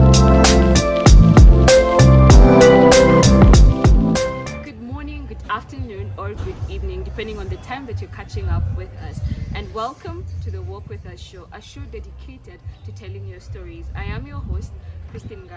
Good morning, good afternoon, or good evening, depending on the time that you're catching up with us. And welcome to the Walk With Us show, a show dedicated to telling your stories. I am your host, Kristen.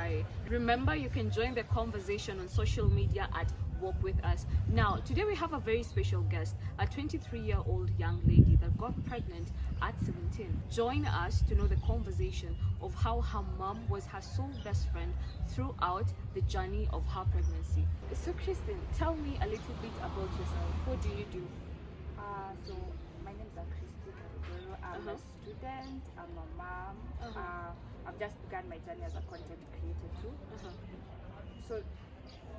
Remember, you can join the conversation on social media at Walk With Us. Now, today we have a very special guest, a 23-year-old young lady that got pregnant at 17. Join us to know the conversation of how her mom was her sole best friend throughout the journey of her pregnancy. So, Kristen, tell me a little bit about yourself. What do you do? So my name is Kristen. I'm a student. I'm a mom. I've just begun my journey as a content creator too. So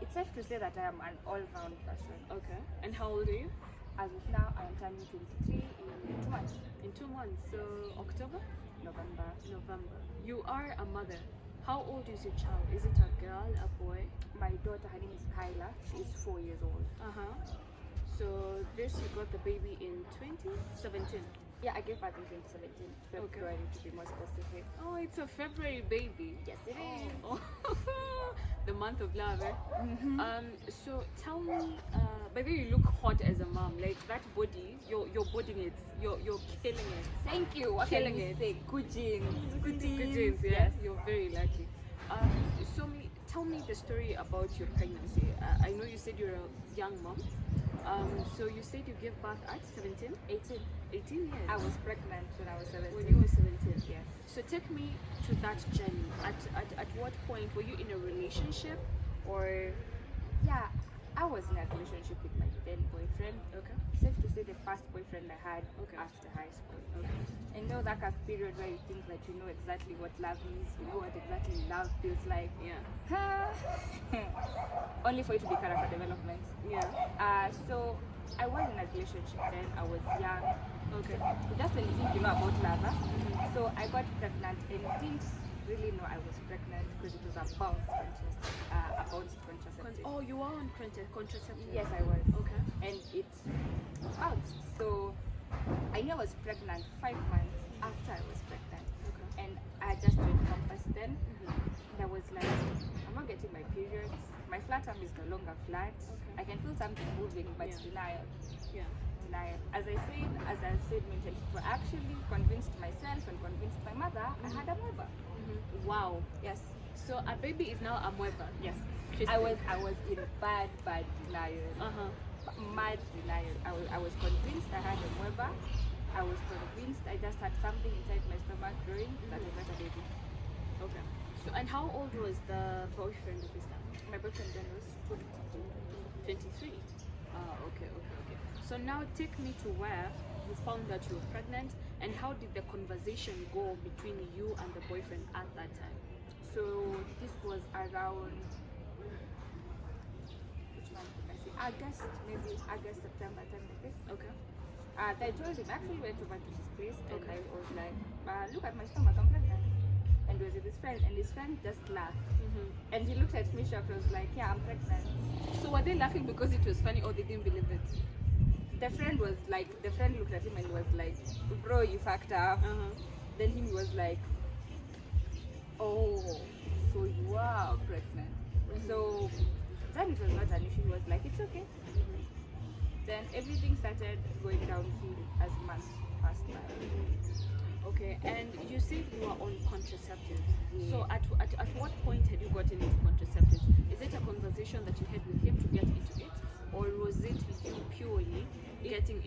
it's safe to say that I am an all-round person. Okay. And how old are you? As of now, I am turning 23 in 2 months. In 2 months. So October? November. You are a mother. How old is your child? Is it a girl, a boy? My daughter, her name is Kyla. She is 4 years old. So this, you got the baby in 2017. Yeah, I gave birth in 2017, February to be more specific. Oh, it's a February baby. Yes, it is. Oh. The month of love, eh? So tell me, by the way, you look hot as a mom. Like that body, you're bodying it. You're killing it. Thank you. What Killing can you it. say? Good genes. Good genes, yeah. Yes. You're very lucky. Tell me the story about your pregnancy. I know you said you're a young mom. So you said you gave birth at 17? 18. 18 years. I was pregnant when I was 17. When you were 17. Yes. So take me to that journey. At what point were you in a relationship or? Yeah, I was in a relationship with my then boyfriend. Okay. Safe to say the first boyfriend I had after high school. Okay. And know that kind of period where you think that you know exactly what love is, you know what exactly love feels like. Yeah. Only for it to be character development. Yeah. So I was in a relationship then. I was young. Okay. Just when you think you know about love. So I got pregnant and didn't really know I was pregnant because it was a bounced contraceptive. Oh, you are on contraceptive? Yes, I was. Okay. And it bounced. So I knew I was pregnant 5 months after I was pregnant. Okay. And I just joined campus then. And I was like, I'm not getting my periods. My flat arm is no longer flat. Okay. I can feel something moving, but denial. Yeah. Denial. As I said many times, I actually convinced myself and convinced my mother I had a moeba. Wow. Yes. So a baby is now a moeba. Yes. Kristen. I was in bad denial. Mad denial. I was convinced I had a moeba. I was convinced I just had something inside my stomach growing that was not a baby. Okay. So and how old was the boyfriend at this time? My boyfriend then was 23. Okay. So now take me to where you found that you were pregnant, and how did the conversation go between you and the boyfriend at that time? So this was around, which month did I say? August, September, time like this. Okay. I told him, I actually went over to his place and I was like, look at my stomach, I'm pregnant. And he was with his friend, and his friend just laughed. And he looked at me shocked, I was like, yeah, I'm pregnant. So were they laughing because it was funny, or they didn't believe it? The friend looked at him and was like, bro, you fucked up. Then he was like, oh, so you are pregnant. So then it was not an issue. He was like, it's okay. Then everything started going downhill as months passed by. Okay, and you said you were on contraceptives. So at what point had you gotten into contraceptives? Is it a conversation that you had with him to get into it, or was it you purely getting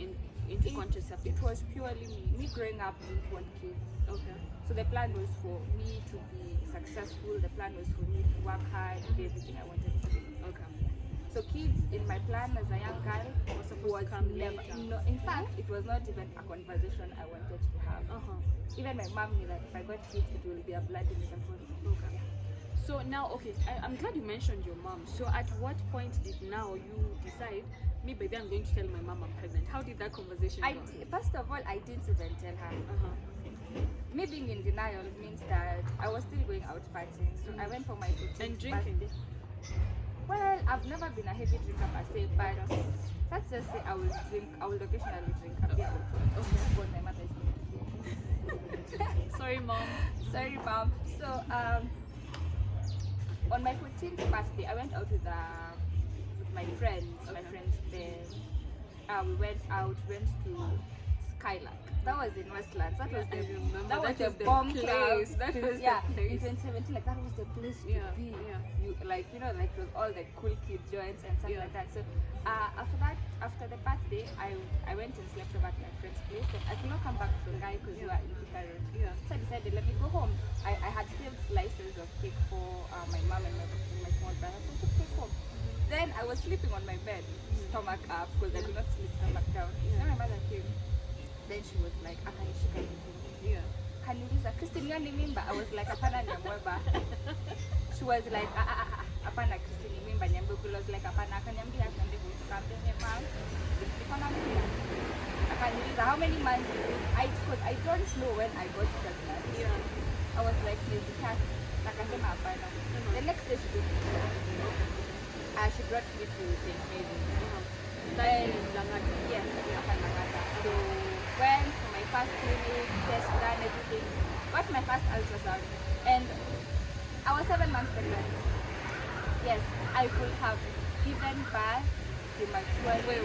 into contraceptives? It was purely me growing up didn't want kids. Okay. So the plan was for me to be successful. The plan was for me to work hard, do everything I wanted to do. Okay. So kids in my plan as a young girl Was supposed to come never. later. No, in fact, it was not even a conversation I wanted to have. Even my mom knew that if I got kids, it will be a bloody metaphor. Okay. So now, okay, I'm glad you mentioned your mom. So at what point did now you decide, maybe then I'm going to tell my mom I'm pregnant? How did that conversation go? First of all, I didn't even tell her. Me being in denial means that I was still going out partying. So I went for my 15th And drinking? birthday. Well, I've never been a heavy drinker per se, but let's just say I will occasionally drink a beer. But my mother is Sorry, mom. Sorry, mom. So on my 14th birthday, I went out with my friends. Okay. My friends there. We went to Skylark. That was in Westlands. That was the bomb place. That was the place. In 2017, like that was the place to be. Yeah. You like it was all the cool kid joints and stuff like that. So after the birthday, I went and slept over at my friend's place. And I could not come back to Songhai because we were in Thika Road. Yeah. So I decided, let me go home. I had saved slices of cake for my mom and my small brother. So I took cake home. Then I was sleeping on my bed, stomach up, because I could not sleep stomach down. Then my mother came. Then she was like, akanishika hivi. Yeah. Kaniuliza, Kristen, ni mimba? I was like, hapana niamweba. She was like, hapana Kristen, ni mimba niambe. I was like, hapana. Akaniambia, akaniambia, mom, niko na mimba. Akaniuliza, how many months? I don't know when I got pregnant. Yeah. I was like, yes, it has. Akasema hapana. The next day she took me. She brought me to St. Mary's. Then Langata. Yes, Langata. So went for my first clinic, test done everything. Got my first ultrasound, and I was 7 months pregnant. Yes, I could have given birth prematurely. Wait.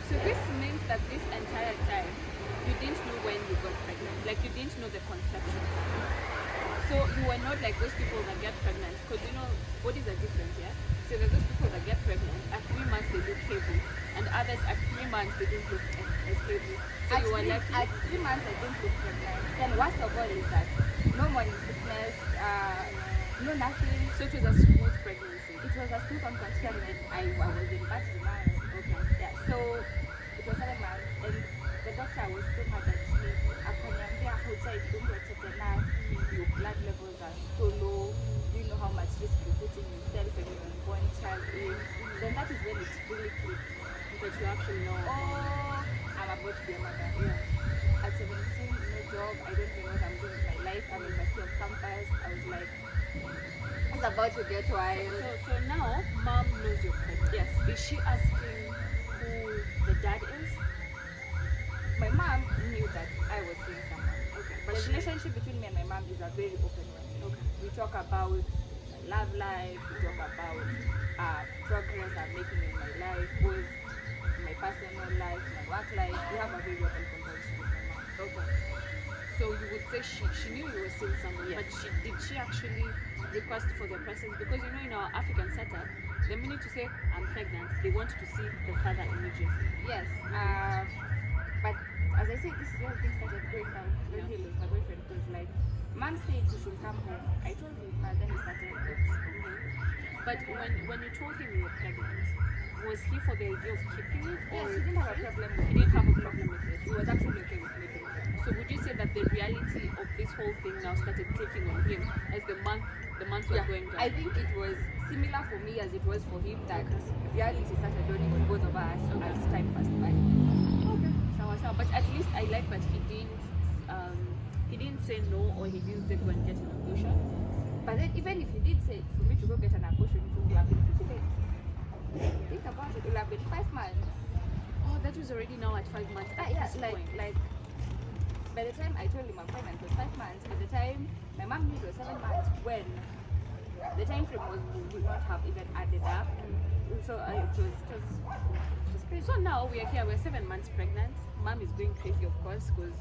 So this means that this entire time you didn't know when you got pregnant. Like you didn't know the conception. So you were not like those people that get pregnant, because bodies are different, yeah? So there are those people that get pregnant, at 3 months they look heavy, and others at 3 months they don't look as heavy. So you were lucky. At 3 months I didn't look pregnant. Then worst of all is that no morning sickness, no nothing. So it was a smooth pregnancy. It was a smooth conception. I was in birth demand. Okay. Yeah. So it was 7 months, and the doctor was so mad at me. Akaniambia hutaidungwa tetanus, your blood levels are so low. Do you know how much risk you're putting yourself and your unborn child in? Then that is when it really clicked. Because you actually know. Oh, I'm about to be a mother. Yeah. At 17, no job. I don't even know what I'm doing with my life. I'm in the city of campus. I was like, it's about to get wild. So now, mom knows you're pregnant. Yes. Is she asking who the dad is? My mom knew that I was seeing someone. Okay. But the relationship between me and my mom is a very open one. Okay. We talk about love life, we talk about progress I'm making in my life, both my personal life, my work life. We have a very open conversation with my mom. Okay. So you would say she knew you were seeing someone, Yes. but did she actually request for their presence? Because in our African setup, the minute you say I'm pregnant, they want to see the father immediately. Yes. But as I said, this is where things started going down. When he was my boyfriend, because like mom said he should come home. I told him, and then he started. But when you told him you were pregnant, was he for the idea of keeping it? Yes, Or he didn't have a problem. he didn't have a problem with it? He was actually okay with me being pregnant. So would you say that the reality of this whole thing now started clicking on him as the months were going down? I think it was similar for me as it was for him, that reality started dawning on both of us as time passed by. Okay. So, but at least I like that he didn't say no, or he didn't say go and get an abortion. But then even if he did say for me to go get an abortion, it would have been pretty late. Think about it, it would have been 5 months. Oh, that was already now at 5 months. At Yeah, this like point. by the time I told him I'm pregnant, it was 5 months. By the time my mom knew it was 7 months, when the time frame would not have even added up. So it was crazy. So now we are here, we're 7 months pregnant. Mom is going crazy, of course, because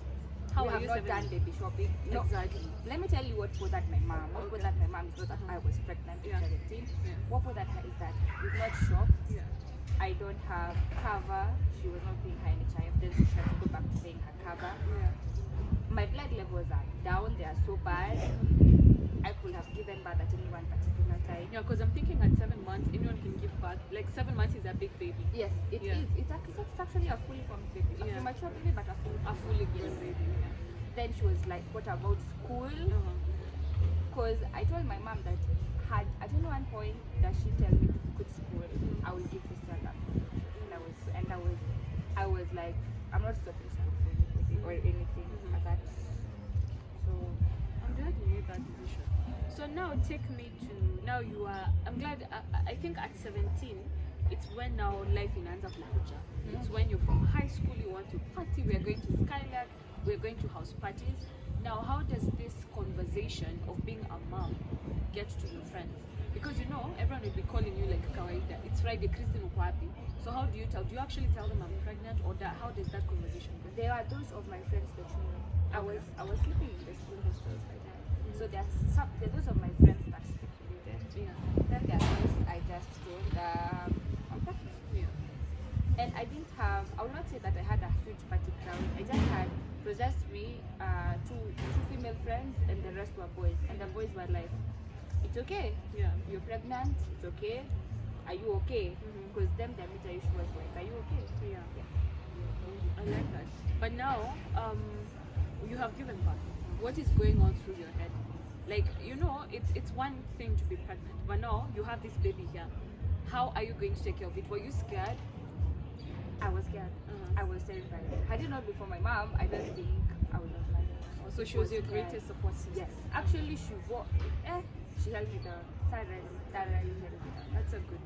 how we are have you not 7 done baby shopping. No. Exactly. Let me tell you what bothered my mom. What bothered my mom is not that I was pregnant at 17. Yeah. What bothered her is that we've not shopped. Yeah. I don't have cover. She was not paying her NHIF. Then she had to go back to paying her cover. Yeah. My blood levels are down. They are so bad. I could have given birth at any one particular time. Yeah, because I'm thinking at 7 months, anyone can give birth. Like 7 months is a big baby. Yes, it Yeah. is. It's actually a fully formed baby. A Yeah. premature baby, but a fully Grown baby. Then she was like, what about school? Because I told my mom that at any one point that she tell me to quit school, I will give this child up. I was like, I'm not stopping school for anybody or anything like that. So I'm glad you made that decision. So now take me to, now you are, I'm glad, I think at 17, it's when now life in Anza Kukuja. It's when you're from high school, you want to party, we're going to Skylark, we're going to house parties. Now, how does this conversation of being a mom get to your friends? Because you know, everyone will be calling you like kawaida. It's Friday, Kristen uko wapi? So how do you tell? Do you actually tell them I'm pregnant, or how does that conversation go? There are those of my friends that knew. I was sleeping in the school hostels by then. So there are those of my friends that speculated. Yeah. Then there are those I just told I'm pregnant. Yeah. And I didn't have, I will not say that I had a huge party crowd. It was just me, two female friends, and the rest were boys. And the boys were like, it's okay. Yeah. You're pregnant. It's okay. Are you okay? Because their major issue was like, are you okay? Yeah. I like that. But now, you have given birth. What is going on through your head? Like, you know, it's one thing to be pregnant, but now you have this baby here. How are you going to take care of it? Were you scared? I was scared. I was terrified. Had it not been for my mom, I don't think I would have managed. So she was your greatest support system? Yes. Actually, she held me down. Thoroughly held me down. That's a good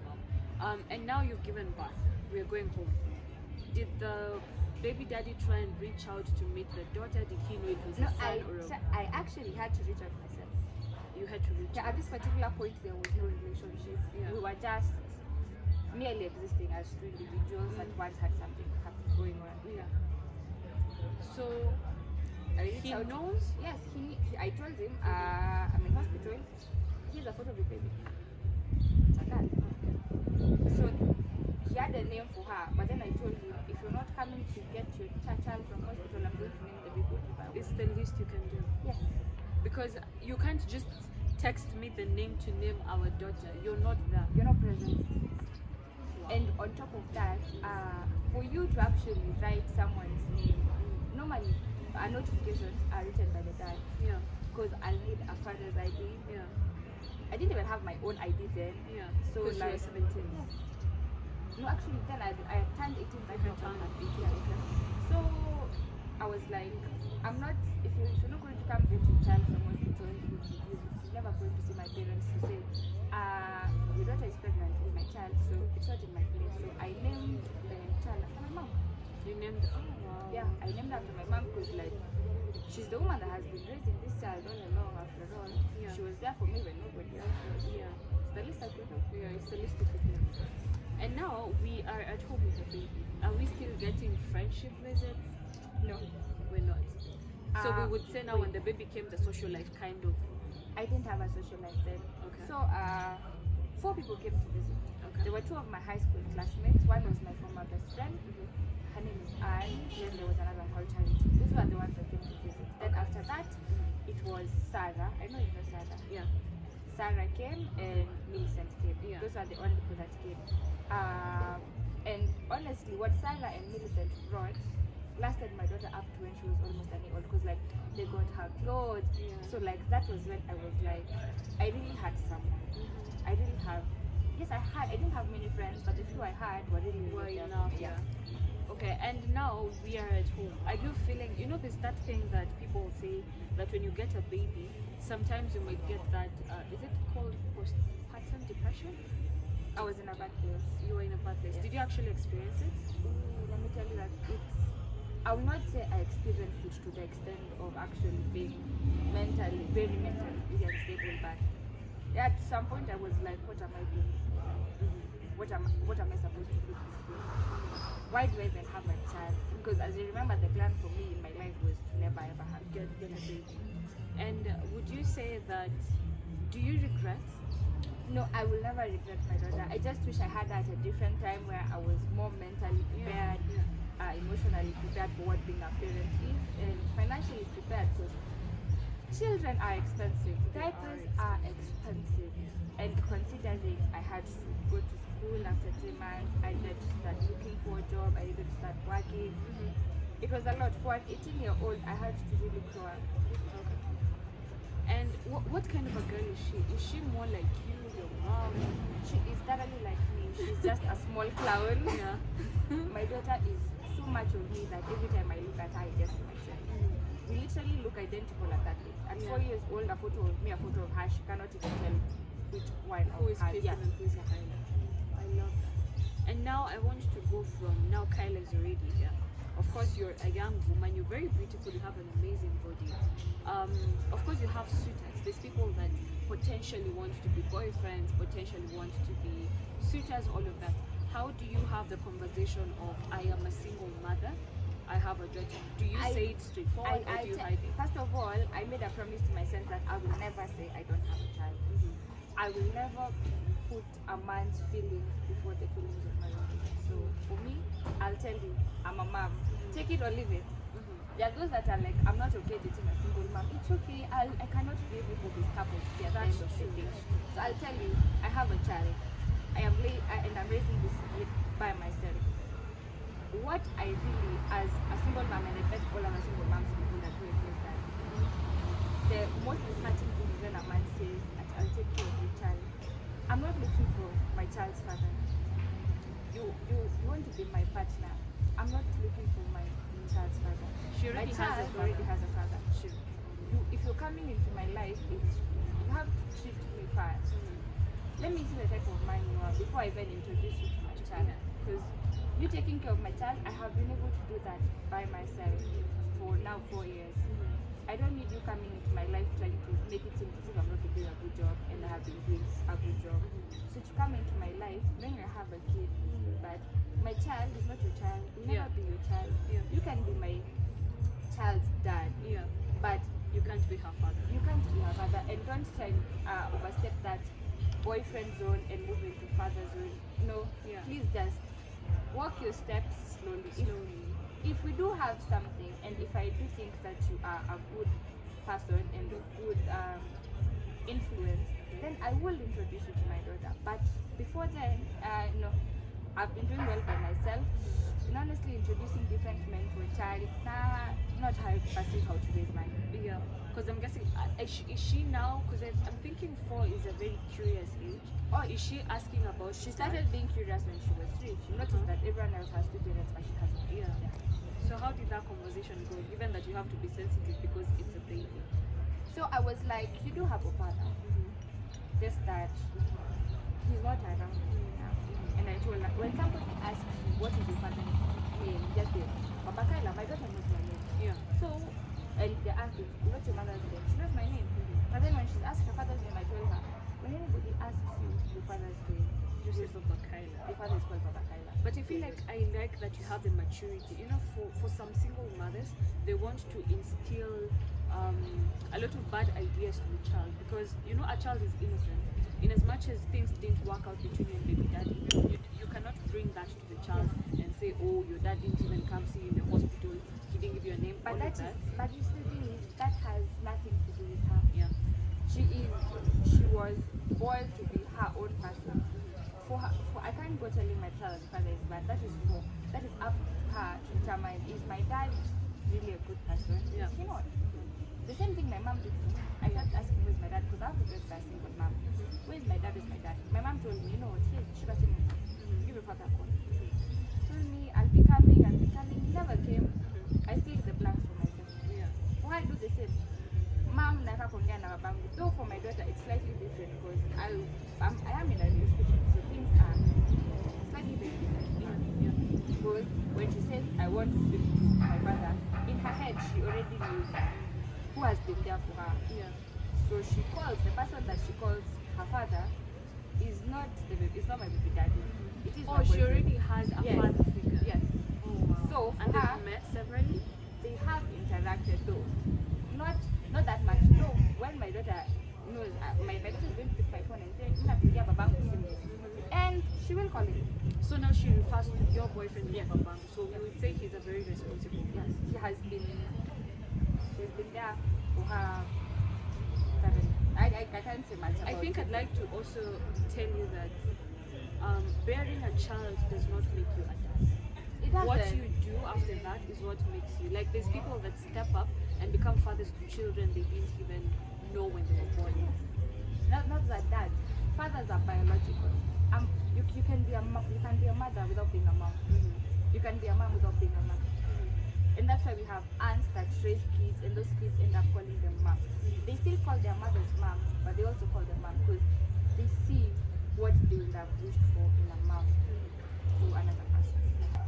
mom. And now you've given birth. We're going home. Did the baby daddy try and reach out to meet the daughter? Did he know it was a son or a... I actually had to reach out myself. You had to reach out? At this particular point, there was no relationship. Yeah. We were just merely existing as two individuals that once had something going on. Yeah. So he knows? Yes, I told him, I'm in hospital. Here's a photo of the baby. Like that. So he had a name for her, but then I told him, if you're not coming to get your child from hospital, I'm going to name the baby whatever. It's the least you can do. Yes. Because you can't just text me the name to name our daughter. You're not there. You're not present. And on top of that, for you to actually write someone's name, normally our notifications are written by the dad. Yeah. Because I'll need a father's ID. Yeah. I didn't even have my own ID then. Yeah. So because like, you were 17. Yes. No, actually then I turned 18. I had turned 18. Yeah. So I was like, I'm not, if you're not going to come get your child from hospital, you're never going to see my parents to say, your daughter is pregnant with my child, so it's not in my place. So I named the child after my mom. You named, oh wow. Yeah, I named after my mom because like, she's the woman that has been raising this child all along after all. Yeah. She was there for me when nobody else was. Yeah. It's the least I could do. Yeah, it's the least you could do. And now we are at home with the baby. Are we still getting friendship visits? No. We're not. So we would say now wait. when the baby came, the social life kind of... I didn't have a social life then. Okay. So 4 people came to visit. Okay. There were 2 of my high school classmates. One was my former best friend. Her name is Anne. Then there was another called Charity. These were the ones that came to visit. Then after that, it was Sarah. I know you know Sarah. Yeah. Sarah came and Millicent came. Yeah. Those are the only people that came. And honestly, what Sarah and Millicent brought lasted my daughter up to when she was almost an year old, because like they got her clothes. Yeah. So like that was when I was like, I really had someone. I didn't have, yes I didn't have many friends, but the few I had were really Were there. enough, yeah. Okay, and now we are at home. Are you feeling, you know, there's that thing that people say that when you get a baby, sometimes you might get that, is it called postpartum depression? I was in a bad place. You were in a bad place. Yes. Did you actually experience it? Let me tell you that I will not say I experienced it to the extent of actually being very mentally unstable, but at some point I was like, what am I doing? What am I supposed to do this thing? Why do I even have my child? Because as you remember, the plan for me in my life was to never ever have Get a baby. And would you say that, do you regret? No, I will never regret my daughter. I just wish I had her at a different time where I was more mentally prepared, emotionally prepared for what being a parent is, and financially prepared, because children are expensive. Diapers are expensive. And considering I had to go to school after 3 months, I needed to start looking for a job, I needed to start working. It was a lot. For an 18-year-old, I had to really grow up. And what kind of a girl is she? Is she more like you, your mom? She is thoroughly like me. She's just a small clown. Yeah. My daughter is so much of me that every time I look at her, I just see myself. We literally look identical at that age. At 4 years old, a photo of me, a photo of her, she cannot even tell which one Who of is her. Kristen and who is Kyla? I love that. And now I want to go from, now Kyla is already here. Of course, you're a young woman, you're very beautiful, you have an amazing body. Of course, you have suitors. There's people that potentially want to be boyfriends, potentially want to be suitors, all of that. How do you have the conversation of, I am a single mother, I have a daughter? Do you say it straightforward, or do you hide it? First of all, I made a promise to myself that I will never say I don't have a child. I will never put a man's feelings before the feelings of my own. So for me, I'll tell you, I'm a mom. Take it or leave it. There are those that are like, I'm not okay dating a single mom. It's okay. I cannot give people this cup of tea at the end of the day. So I'll tell you, I have a child. And I'm raising this kid by myself. What I really, as a single mom, and I bet all of our single moms will agree with this, that the most disheartening thing is when a man says, I'll take care of your child. I'm not looking for my child's father. You want to be my partner. I'm not looking for my child's father. My child already has a father. Sure. If you're coming into my life, you have to treat me first. Let me see the type of man you are before I even introduce you to my child. Because you taking care of my child, I have been able to do that by myself for now 4 years. I don't need you coming into my life trying to make it seem as if I'm not doing a good job, and I have been doing a good job. So to come into my life, then you have a kid, but my child is not your child, will never be your child. You can be my child's dad, but you can't be her father. You can't be her father, and don't try overstep that boyfriend zone and move into father zone. No, please just walk your steps slowly. If we do have something, and if I do think that you are a good person and a good influence, then I will introduce you to my daughter. But before then, no, I've been doing well by myself. And honestly, introducing different men to a child, not how I perceive how to raise mine. Yeah, because I'm guessing, is she now, because I'm thinking 4 is a very curious age. Or is she asking about? She started being curious when she was 3. She noticed that everyone else has 2 parents, but she hasn't. So how did that conversation go, given that you have to be sensitive because it's a baby? So I was like, you do have a father, just that he's not around now. And I told her, when somebody asks you, what is your father's name, just say, Papa Kyla, my daughter knows my name. So, and they asked me, what's your mother's name? She knows my name. But then when she's asked her father's name, I told her, when anybody asks you your father's name, you say Papa Kyla. Your father is called Papa Kyla. But I feel like that you have the maturity. You know, for some single mothers, they want to instill a lot of bad ideas to the child, because you know a child is innocent. In as much as things didn't work out between you and baby daddy, you cannot bring that to the child and say, oh, your dad didn't even come see you in the hospital, he didn't give you a name. But but you see, the thing is, that has nothing to do with her. She was born to be her own person. For I can't go telling my child the father is bad. That is up to her to determine, is my dad really a good person? Is he not? The same thing my mom did for me. I kept asking, where's my dad? Because I was just a single mom. Where's my dad? Where's my dad? My mom told me, you know what, she was saying, give your father a call. Told me, I'll be coming. He never came. I filled the blanks for myself. Why do the same? Mom, though for my daughter it's slightly different, because I am in a relationship, so things are slightly very different. Because when she says I want to speak to my brother, in her head she already knows who has been there for her. So she calls the person that she calls her father is not my baby daddy. It is my she boyfriend. already has a father figure. Yes. Oh wow. So and they've met severally. They have interacted though. Not that much. No, when my daughter knows, my daughter is going to pick my phone and say, and she will call him. So now she refers to your boyfriend as Babang. So we would say he's a very responsible. Yes, he's been there for her. I can't say much about I think I'd like to also tell you that bearing a child does not make you a dad. It doesn't. What you do after that is what makes you. Like, there's people that step up and become fathers to children they didn't even know when they were born. Not that. Fathers are biological. You can be a mother without being a mom. You can be a mom without being a mom. And that's why we have aunts that raise kids, and those kids end up calling them mom. They still call their mothers mom, but they also call them mom because they see what they would have wished for in a mom to another person.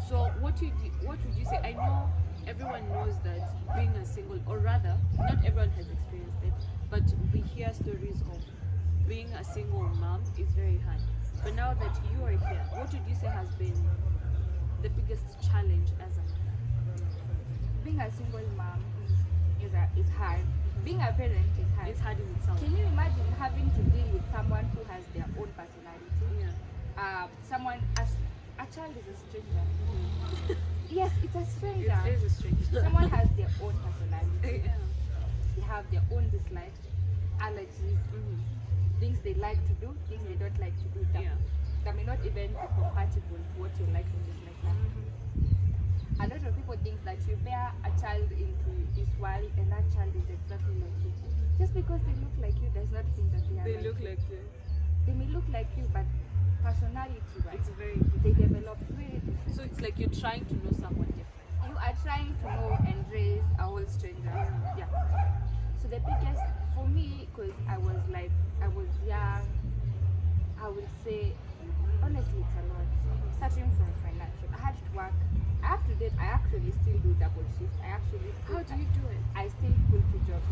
So what would you say? I know everyone knows that being a single, or rather, not everyone has experienced it, but we hear stories of being a single mom is very hard. But now that you are here, what would you say has been the biggest challenge as a mom? Being a single mom is hard. Being a parent is hard. It's hard in itself. Can you imagine having to deal with someone who has their own personality? Yeah. A child is a stranger. Yes, it's a stranger. It is a stranger. Someone has their own personality. Yeah. They have their own dislikes, allergies, things they like to do, things they don't like to do. That may not even be compatible to what you like and dislike. A lot of people think that you bear a child into this world and that child is exactly like you. Just because they look like you does not mean that They look like you. They may look like you, but personality-wise, It's very they develop very different. So it's like you're trying to know someone different. You are trying to know and raise a whole stranger. Yeah. So the biggest for me, because I was young, I would say honestly it's a lot. Starting from financial, I had to work. Up to date, I actually still do double shift. How do you do it? I still pull 2 jobs.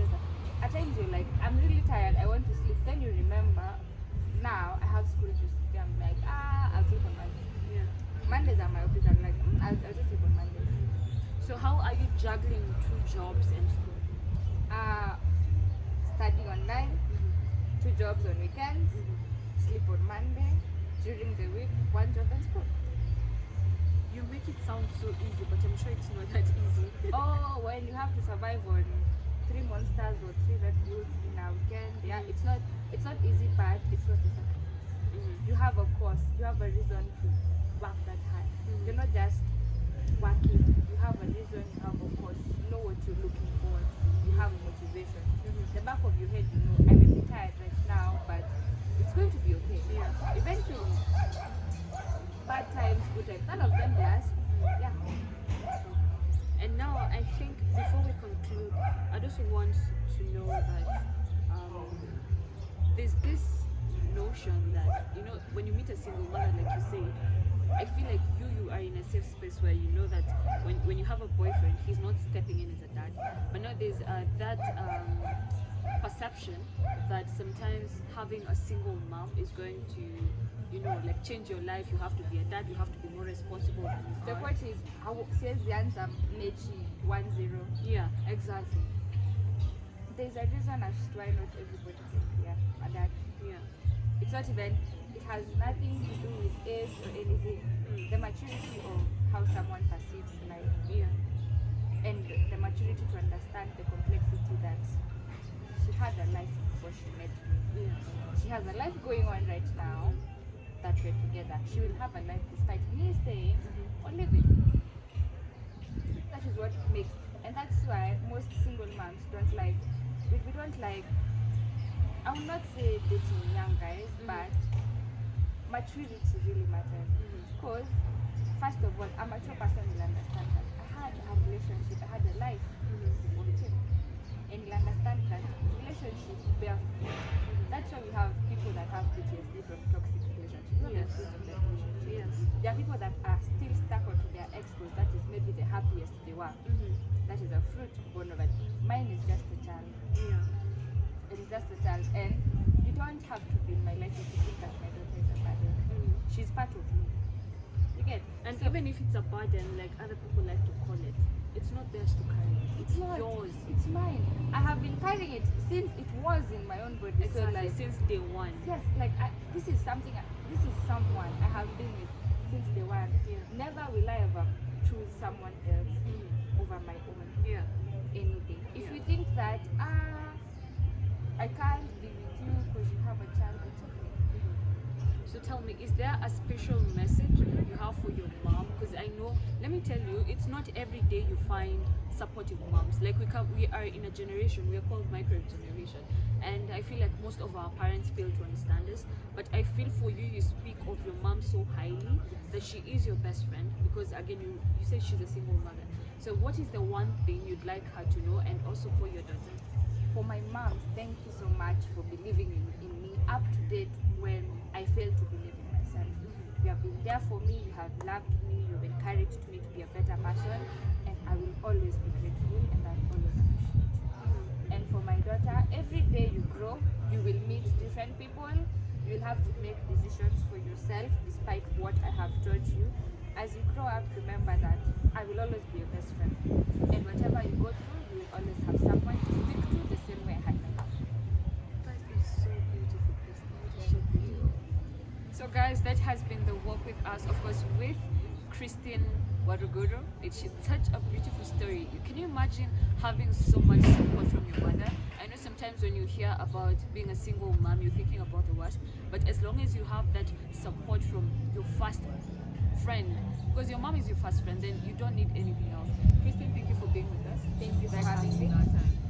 At times you're like, I'm really tired, I want to sleep. Then you remember, now I have school to sleep. I'm like, I'll sleep on Monday. Yeah. Mondays are my office. I'm like, I'll just sleep on Mondays. So how are you juggling 2 jobs and school? Study online, 2 jobs on weekends, sleep on Monday, during the week, 1 job and school. You make it sound so easy, but I'm sure it's not that easy. Oh, when you have to survive on 3 monsters or 3 Red Bulls in a weekend, yeah, it's not easy, but it's not a sacrifice. You have a cause, you have a reason to work that hard. You're not just working, you have a reason, you have a cause, you know what you're looking for, you have a motivation. The back of your head, you know, I may be tired right now, but it's going to be okay. Yeah. Eventually, bad times, good times, none of them last. Yeah. And now I think before we conclude, I just want to know that there's this notion that, you know, when you meet a single mother, like you say, I feel like you are in a safe space where you know that when you have a boyfriend, he's not stepping in as a dad. But now there's that perception that sometimes having a single mom is going to, you know, like change your life. You have to be a dad, you have to be more responsible. The quote is, says the answer, Mechi 10. Yeah, exactly. There's a reason as to why not everybody can be a dad. Yeah. It's not even, it has nothing to do with age or anything. The maturity of how someone perceives life. Yeah. And the maturity to understand the complexity that she had a life before she met me. Yeah. She has a life going on right now that we're together. She will have a life despite me staying or living. That is what makes, and that's why most single moms don't like, we don't like, I will not say dating young guys, but maturity really matters. Because, first of all, a mature person will understand that I had a relationship, I had a life before him. And he'll understand that relationship bear fruit. That's why we have people that have PTSD from toxic relationships. Not the fruit of their relationship. Yes. There are people that are still stuck onto their ex because that is maybe the happiest they were. That is a fruit born of it. Mine is just a child. Yeah. It is just a child. And you don't have to be in my life if you think that my daughter is a burden. She's part of me. You get? And so, even if it's a burden, like other people like to call it, it's not theirs to carry. It's not yours. It's mine. I have been carrying it since it was in my own body. Exactly. So like Since day one. yes, like this is something. This is someone I have been with since day one. Yeah. Never will I ever choose someone else over my own. Yeah. Anything. If Yeah. you think that I can't be with you because you have a child, it's okay. So tell me, is there a special message you have for your mom? Because I know, let me tell you, it's not every day you find supportive moms. Like we are in a generation, we are called micro generation, and I feel like most of our parents fail to understand this. But I feel for you, you speak of your mom so highly that she is your best friend. Because again, you said she's a single mother. So what is the one thing you'd like her to know, and also for your daughter? For my mom, thank you so much for believing in me up to date when I failed to believe in myself. You have been there for me, you have loved me, you've encouraged me to be a better person, and I will always be grateful and I will always appreciate you. And for my daughter, every day you grow, you will meet different people, you will have to make decisions for yourself despite what I have taught you. As you grow up, remember that I will always be your best friend. And whatever you go through, you will always have someone to speak to the same way I had my mom. That is so beautiful, Kristen. That is so beautiful. So guys, that has been the walk with us, of course, with Kristen Waruguru. It's such a beautiful story. Can you imagine having so much support from your mother? I know sometimes when you hear about being a single mom, you're thinking about the worst, but as long as you have that support from your first friend, because your mom is your first friend, then you don't need anything else. Kristen, thank you for being with us. Thank you for That has having been me. our time.